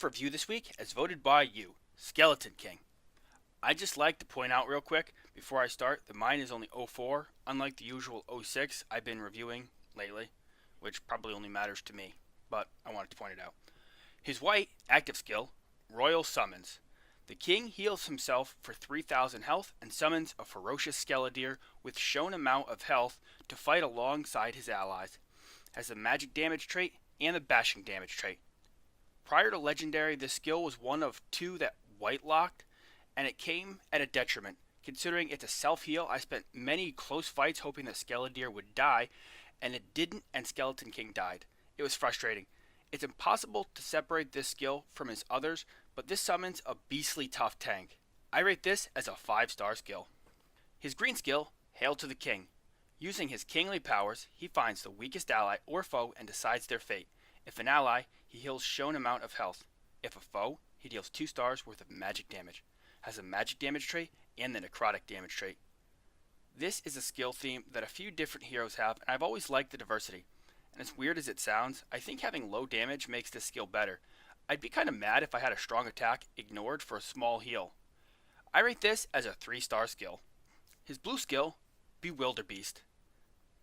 for review this week as voted by you, Skeleton King. I'd just like to point out real quick before I start that mine is only 04, unlike the usual 06 I've been reviewing lately, which probably only matters to me, but I wanted to point it out. His white active skill, Royal Summons. The king heals himself for 3000 health and summons a ferocious skeledeer with shown amount of health to fight alongside his allies. Has the magic damage trait and the bashing damage trait. Prior to Legendary, this skill was one of two that white locked, and it came at a detriment. Considering it's a self-heal, I spent many close fights hoping that Skeledeer would die, and it didn't, and Skeleton King died. It was frustrating. It's impossible to separate this skill from his others, but this summons a beastly tough tank. I rate this as a 5-star skill. His green skill, Hail to the King. Using his kingly powers, he finds the weakest ally or foe and decides their fate. If an ally, he heals shown amount of health. If a foe, he deals 2 stars worth of magic damage. Has a magic damage trait and the necrotic damage trait. This is a skill theme that a few different heroes have, and I've always liked the diversity. And as weird as it sounds, I think having low damage makes this skill better. I'd be kind of mad if I had a strong attack ignored for a small heal. I rate this as a 3-star skill. His blue skill, Bewilderbeast.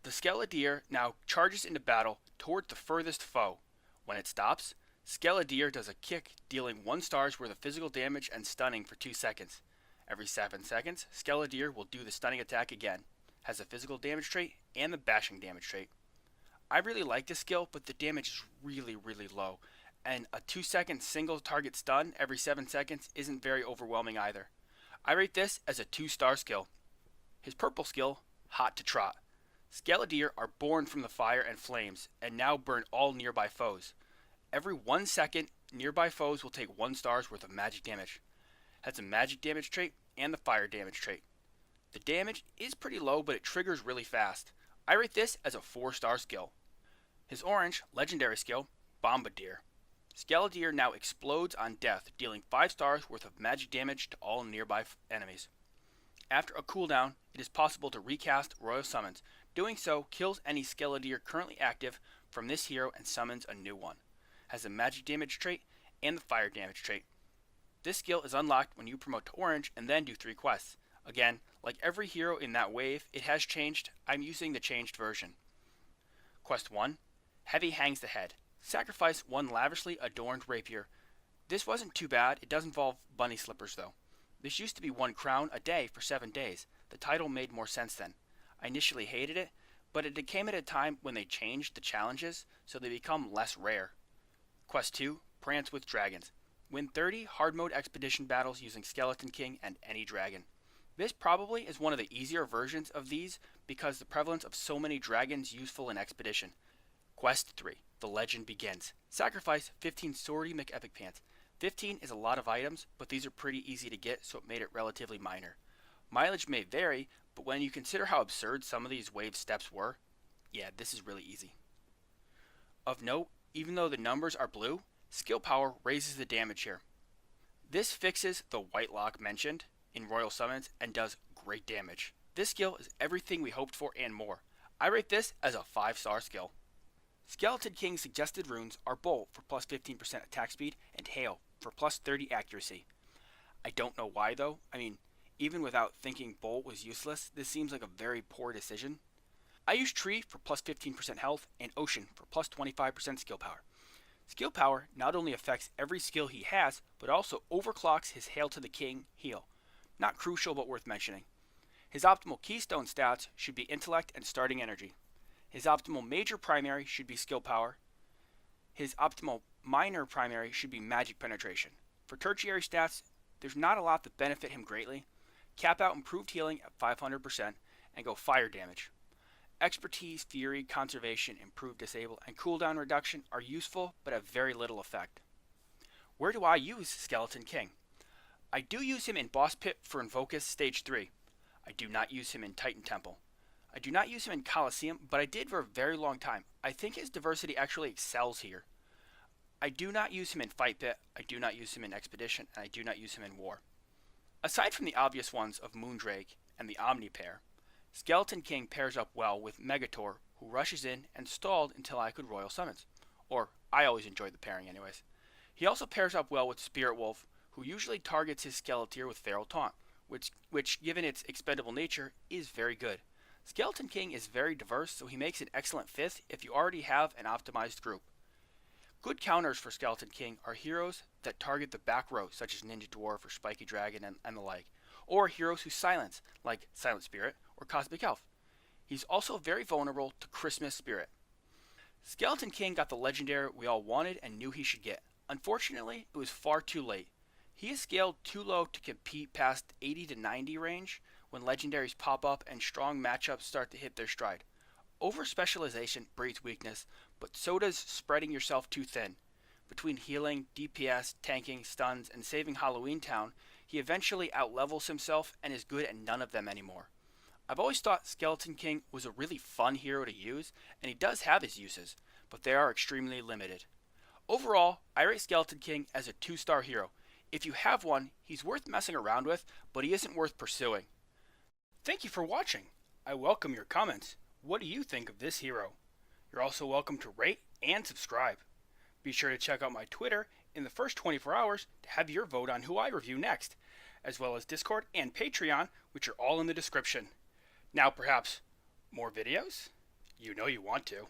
The Skeledeer now charges into battle towards the furthest foe. When it stops, Skeledeer does a kick dealing 1 star's worth of physical damage and stunning for 2 seconds. Every 7 seconds, Skeledeer will do the stunning attack again. Has a physical damage trait and the bashing damage trait. I really like this skill, but the damage is really low, and a 2-second single target stun every 7 seconds isn't very overwhelming either. I rate this as a 2-star skill. His purple skill, Hot to Trot. Skeledeer are born from the fire and flames, and now burn all nearby foes. Every 1 second, nearby foes will take 1 star's worth of magic damage. Has a magic damage trait and the fire damage trait. The damage is pretty low, but it triggers really fast. I rate this as a 4-star skill. His orange, legendary skill, Bombardier. Skeledeer now explodes on death, dealing 5 stars worth of magic damage to all nearby enemies. After a cooldown, it is possible to recast Royal Summons. Doing so kills any Skeledeer currently active from this hero and summons a new one. Has a magic damage trait and the fire damage trait. This skill is unlocked when you promote to orange and then do 3 quests. Again, like every hero in that wave, it has changed. I'm using the changed version. Quest 1. Heavy Hangs the Head. Sacrifice 1 lavishly adorned rapier. This wasn't too bad. It does involve bunny slippers though. This used to be 1 crown a day for 7 days. The title made more sense then. I initially hated it, but it came at a time when they changed the challenges, so they become less rare. Quest 2. Prance with Dragons. Win 30 hard mode expedition battles using Skeleton King and any dragon. This probably is one of the easier versions of these because the prevalence of so many dragons useful in expedition. Quest 3. The Legend Begins. Sacrifice 15 Swordy McEpic Pants. 15 is a lot of items, but these are pretty easy to get, so it made it relatively minor. Mileage may vary, but when you consider how absurd some of these wave steps were, yeah, this is really easy. Of note, even though the numbers are blue, skill power raises the damage here. This fixes the white lock mentioned in Royal Summons and does great damage. This skill is everything we hoped for and more. I rate this as a 5-star skill. Skeleton King's suggested runes are Bolt for plus 15% attack speed and Hail for plus 30 accuracy. I don't know why though. I mean, even without thinking Bolt was useless, this seems like a very poor decision. I use Tree for plus 15% health and Ocean for plus 25% skill power. Skill power not only affects every skill he has, but also overclocks his Hail to the King heal. Not crucial, but worth mentioning. His optimal keystone stats should be intellect and starting energy. His optimal major primary should be skill power. His optimal minor primary should be magic penetration. For tertiary stats, there's not a lot that benefit him greatly. Cap out improved healing at 500% and go fire damage. Expertise, Fury, Conservation, Improved Disable, and Cooldown Reduction are useful but have very little effect. Where do I use Skeleton King? I do use him in Boss Pit for Invocus Stage 3. I do not use him in Titan Temple. I do not use him in Colosseum, but I did for a very long time. I think his diversity actually excels here. I do not use him in Fight Pit, I do not use him in Expedition, and I do not use him in War. Aside from the obvious ones of Moondrake and the Omni pair, Skeleton King pairs up well with Megator, who rushes in and stalled until I could Royal Summons. Or, I always enjoyed the pairing anyways. He also pairs up well with Spirit Wolf, who usually targets his Skeleteer with Feral Taunt, which given its expendable nature, is very good. Skeleton King is very diverse, so he makes an excellent 5th if you already have an optimized group. Good counters for Skeleton King are heroes that target the back row, such as Ninja Dwarf or Spiky Dragon and the like, or heroes who silence, like Silent Spirit or Cosmic Elf. He's also very vulnerable to Christmas Spirit. Skeleton King got the legendary we all wanted and knew he should get. Unfortunately, it was far too late. He is scaled too low to compete past 80 to 90 range when legendaries pop up and strong matchups start to hit their stride. Over specialization breeds weakness, but so does spreading yourself too thin. Between healing, DPS, tanking, stuns, and saving Halloween Town, he eventually outlevels himself and is good at none of them anymore. I've always thought Skeleton King was a really fun hero to use, and he does have his uses, but they are extremely limited. Overall, I rate Skeleton King as a 2-star hero. If you have one, he's worth messing around with, but he isn't worth pursuing. Thank you for watching. I welcome your comments. What do you think of this hero? You're also welcome to rate and subscribe. Be sure to check out my Twitter in the first 24 hours to have your vote on who I review next, as well as Discord and Patreon, which are all in the description. Now perhaps, more videos? You know you want to.